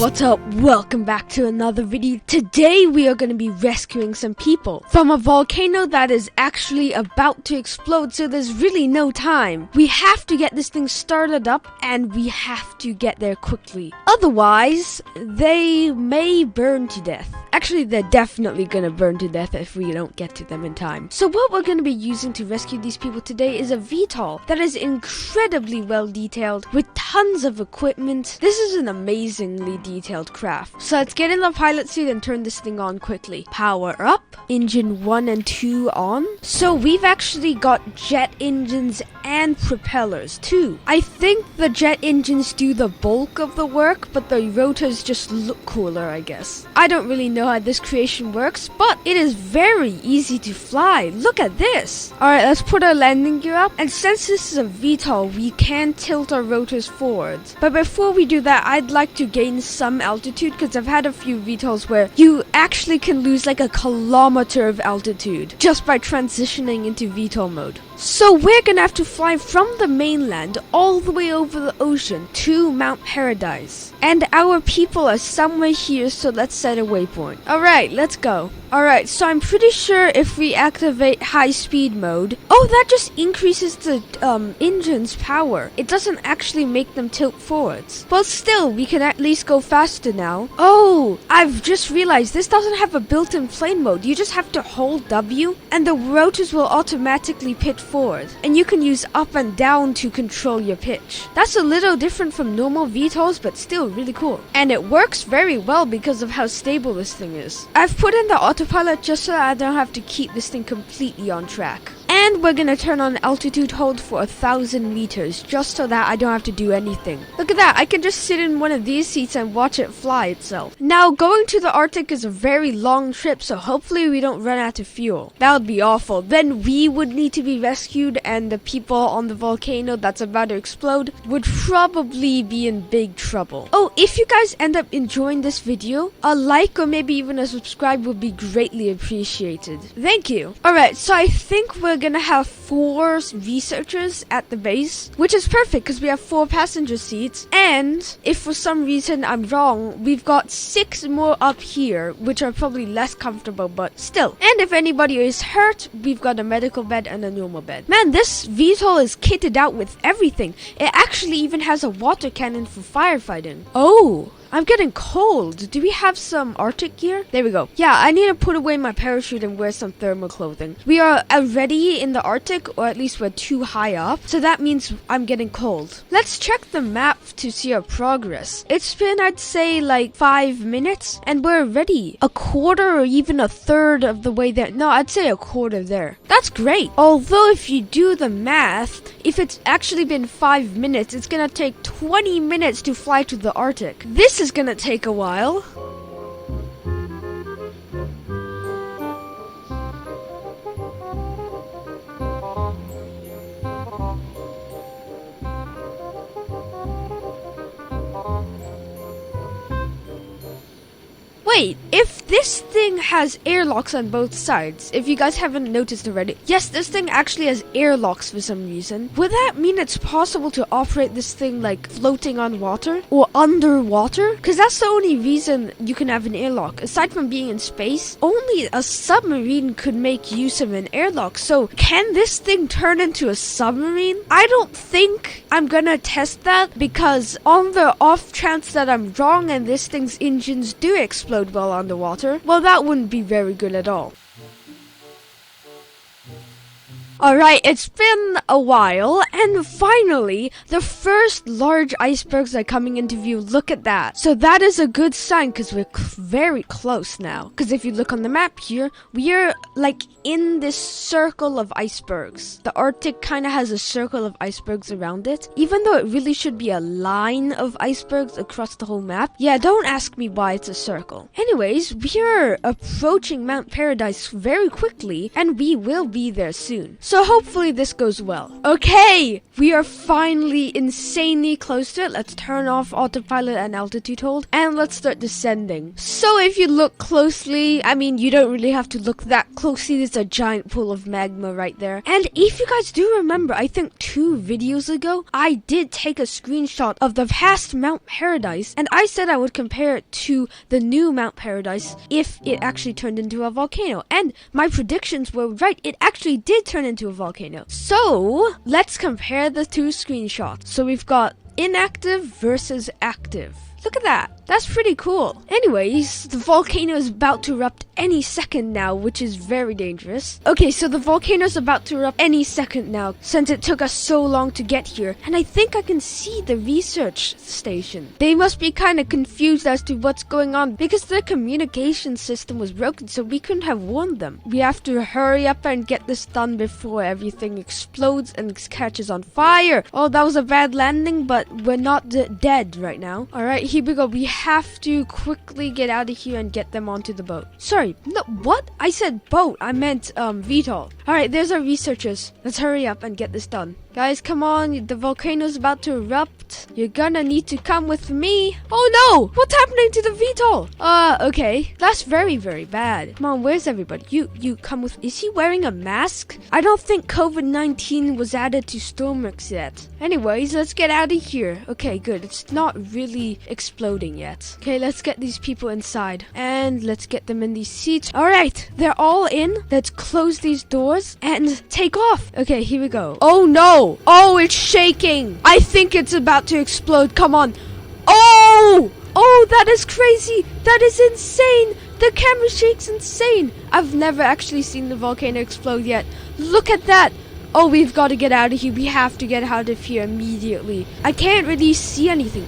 What's up? Welcome back to another video. Today we are going to be rescuing some people from a volcano that is actually about to explode, so there's really no time. We have to get this thing started up and we have to get there quickly. Otherwise, they may burn to death. Actually, they're definitely going to burn to death if we don't get to them in time. So what we're going to be using to rescue these people today is a VTOL that is incredibly well detailed with tons of equipment. This is an amazingly detailed craft. So let's get in the pilot suit and turn this thing on quickly. Power up. Engine 1 and 2 on. So we've actually got jet engines and propellers too. I think the jet engines do the bulk of the work, but the rotors just look cooler, I guess. I don't really know how this creation works, but it is very easy to fly. Look at this. Alright, let's put our landing gear up. And since this is a VTOL, we can tilt our rotors forwards. But before we do that, I'd like to gain some altitude, because I've had a few VTOLs where you actually can lose like a kilometer of altitude just by transitioning into VTOL mode. So we're gonna have to fly from the mainland all the way over the ocean to Mount Paradise. And our people are somewhere here, so let's set a waypoint. Alright, let's go. Alright, so I'm pretty sure if we activate high speed mode, oh, that just increases the engine's power. It doesn't actually make them tilt forwards. Well, still, we can at least go faster now. Oh, I've just realized this doesn't have a built-in plane mode. You just have to hold W and the rotors will automatically pitch forward. And you can use up and down to control your pitch. That's a little different from normal VTOLs, but still really cool. And it works very well because of how stable this thing is. I've put in the autopilot just so that I don't have to keep this thing completely on track. And we're gonna turn on altitude hold for 1,000 meters, just so that I don't have to do anything. Look at that, I can just sit in one of these seats and watch it fly itself. Now, going to the Arctic is a very long trip, so hopefully we don't run out of fuel. That would be awful. Then we would need to be rescued, and the people on the volcano that's about to explode would probably be in big trouble. Oh, if you guys end up enjoying this video, a like or maybe even a subscribe would be greatly appreciated. Thank you. Alright, so I think we're gonna have 4 researchers at the base, which is perfect because we have 4 passenger seats, and if for some reason I'm wrong, we've got 6 more up here, which are probably less comfortable, but still. And if anybody is hurt, we've got a medical bed and a normal bed. Man, this VTOL is kitted out with everything. It actually even has a water cannon for firefighting. Oh, I'm getting cold. Do we have some Arctic gear? There we go. Yeah, I need to put away my parachute and wear some thermal clothing. We are already in the Arctic, or at least we're too high up, so that means I'm getting cold. Let's check the map to see our progress. It's been, I'd say, like 5 minutes, and we're already a quarter or even a third of the way there. No, I'd say a quarter there. That's great. Although if you do the math, if it's actually been 5 minutes, it's gonna take 20 minutes to fly to the Arctic. This is gonna take a while. Wait, if this thing has airlocks on both sides, if you guys haven't noticed already, yes, this thing actually has airlocks for some reason. Would that mean it's possible to operate this thing like floating on water or underwater? Because that's the only reason you can have an airlock. Aside from being in space, only a submarine could make use of an airlock. So can this thing turn into a submarine? I don't think I'm gonna test that, because on the off chance that I'm wrong and this thing's engines do explode well underwater, well, that wouldn't be very good at all. Alright, it's been a while, and finally, the first large icebergs are coming into view. Look at that. So that is a good sign, because we're very close now. Because if you look on the map here, we are like in this circle of icebergs. The Arctic kind of has a circle of icebergs around it, even though it really should be a line of icebergs across the whole map. Yeah, don't ask me why it's a circle. Anyways, we are approaching Mount Paradise very quickly, and we will be there soon. So hopefully this goes well. Okay, we are finally insanely close to it. Let's turn off autopilot and altitude hold, and let's start descending. So if you look closely, I mean, you don't really have to look that closely. There's a giant pool of magma right there. And if you guys do remember, I think 2 videos ago, I did take a screenshot of the past Mount Paradise, and I said I would compare it to the new Mount Paradise if it actually turned into a volcano. And my predictions were right. It actually did turn into a volcano. So let's compare the 2 screenshots. So we've got inactive versus active. Look at that. That's pretty cool. Anyways, the volcano is about to erupt any second now, which is very dangerous. Okay, so the volcano is about to erupt any second now, since it took us so long to get here. And I think I can see the research station. They must be kind of confused as to what's going on, because their communication system was broken, so we couldn't have warned them. We have to hurry up and get this done before everything explodes and catches on fire. Oh, that was a bad landing, but we're not dead right now. Alright, here we go. We have to quickly get out of here and get them onto the boat. Sorry, no, what? I said boat. I meant VTOL. Alright, there's our researchers. Let's hurry up and get this done. Guys, come on. The volcano's about to erupt. You're gonna need to come with me. Oh no! What's happening to the VTOL? Okay. That's very, very bad. Come on, where's everybody? You come with... Is he wearing a mask? I don't think COVID-19 was added to Stormworks yet. Anyways, let's get out of here. Okay, good. It's not really exploding yet. Okay, let's get these people inside. And let's get them in these seats. Alright, they're all in. Let's close these doors and take off. Okay, here we go. Oh no! Oh, it's shaking. I think it's about to explode. Come on. Oh! Oh, that is crazy. That is insane. The camera shake's insane. I've never actually seen the volcano explode yet. Look at that. Oh, we've got to get out of here. We have to get out of here immediately. I can't really see anything.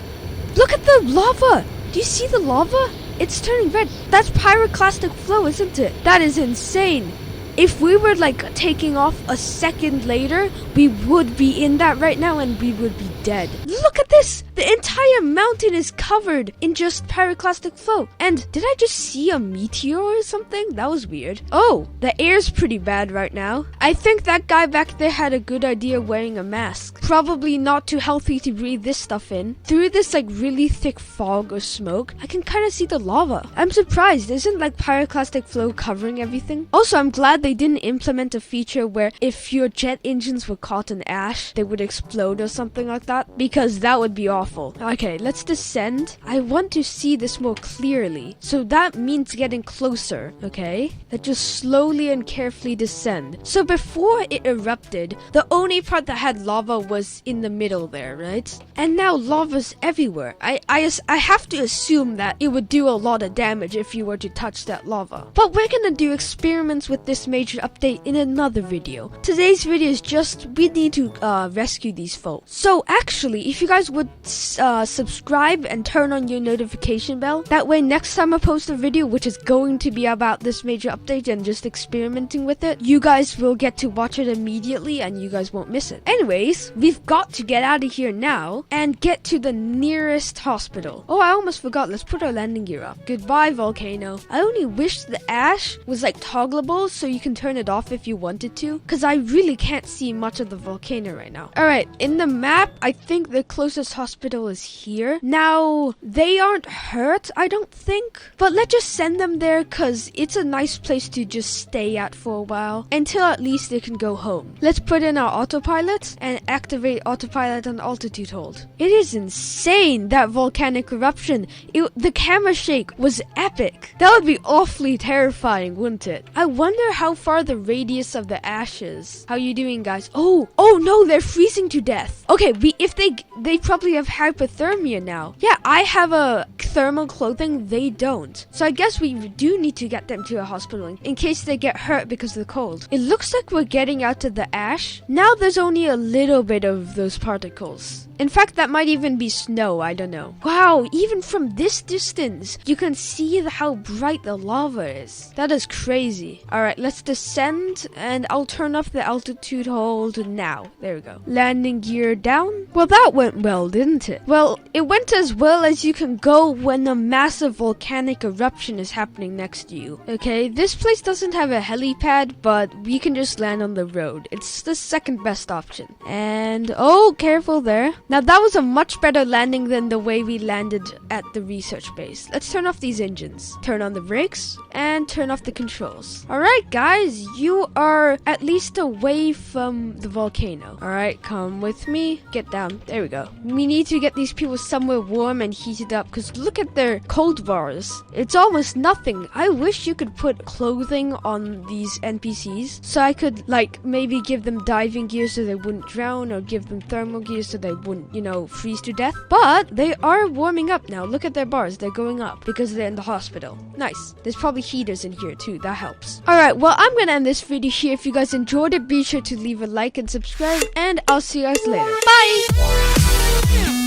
Look at the lava. Do you see the lava? It's turning red. That's pyroclastic flow, isn't it? That is insane. If we were like taking off a second later, we would be in that right now and we would be dead. Look at this! The entire mountain is covered in just pyroclastic flow. And did I just see a meteor or something? That was weird. Oh, the air's pretty bad right now. I think that guy back there had a good idea wearing a mask. Probably not too healthy to breathe this stuff in. Through this like really thick fog or smoke, I can kind of see the lava. I'm surprised. Isn't like pyroclastic flow covering everything? Also, I'm glad they didn't implement a feature where if your jet engines were caught in ash, they would explode or something like that, because that would be awful. Okay, let's descend. I want to see this more clearly, so that means getting closer. Okay, let's just slowly and carefully descend. So before it erupted, the only part that had lava was in the middle there, right? And now lava's everywhere. I have to assume that it would do a lot of damage if you were to touch that lava. But we're gonna do experiments with this major update in another video. Today's video is just we need to rescue these folks. So actually, if you guys would subscribe and turn on your notification bell, that way next time I post a video which is going to be about this major update and just experimenting with it, you guys will get to watch it immediately and you guys won't miss it. Anyways, we've got to get out of here now and get to the nearest hospital. Oh, I almost forgot. Let's put our landing gear up. Goodbye, volcano. I only wish the ash was like toggleable so you can turn it off if you wanted to, because I really can't see much of the volcano right now. Alright, in the map, I think the closest hospital is here. Now, they aren't hurt, I don't think, but let's just send them there because it's a nice place to just stay at for a while until at least they can go home. Let's put in our autopilot and activate autopilot and altitude hold. It is insane, that volcanic eruption. The camera shake was epic. That would be awfully terrifying, wouldn't it? I wonder how far the radius of the ash is. How you doing, guys? Oh no, they're freezing to death. Okay, if they probably have hypothermia now. Yeah, I have a thermal clothing, they don't. So I guess we do need to get them to a hospital in case they get hurt because of the cold. It looks like we're getting out of the ash. Now there's only a little bit of those particles. In fact, that might even be snow, I don't know. Wow, even from this distance, you can see how bright the lava is. That is crazy. Alright, let's descend, and I'll turn off the altitude hold now. There we go. Landing gear down. Well, that went well well, didn't it? Well, it went as well as you can go when a massive volcanic eruption is happening next to you. Okay, this place doesn't have a helipad, but we can just land on the road. It's the second best option. And oh, careful there. Now that was a much better landing than the way we landed at the research base. Let's turn off these engines, turn on the brakes, and turn off the controls. Alright guys, you are at least away from the volcano. Alright, come with me. Get down. There we go. We need to get these people somewhere warm and heated up, because look at their cold bars. It's almost nothing. I wish you could put clothing on these NPCs so I could like maybe give them diving gear so they wouldn't drown, or give them thermal gear so they wouldn't, you know, freeze to death. But they are warming up now. Look at their bars. They're going up because they're in the hospital. Nice. There's probably heaters in here too. That helps. Alright, well, I'm gonna end this video here. If you guys enjoyed it, be sure to leave a like and subscribe, and I'll see you guys later. Bye!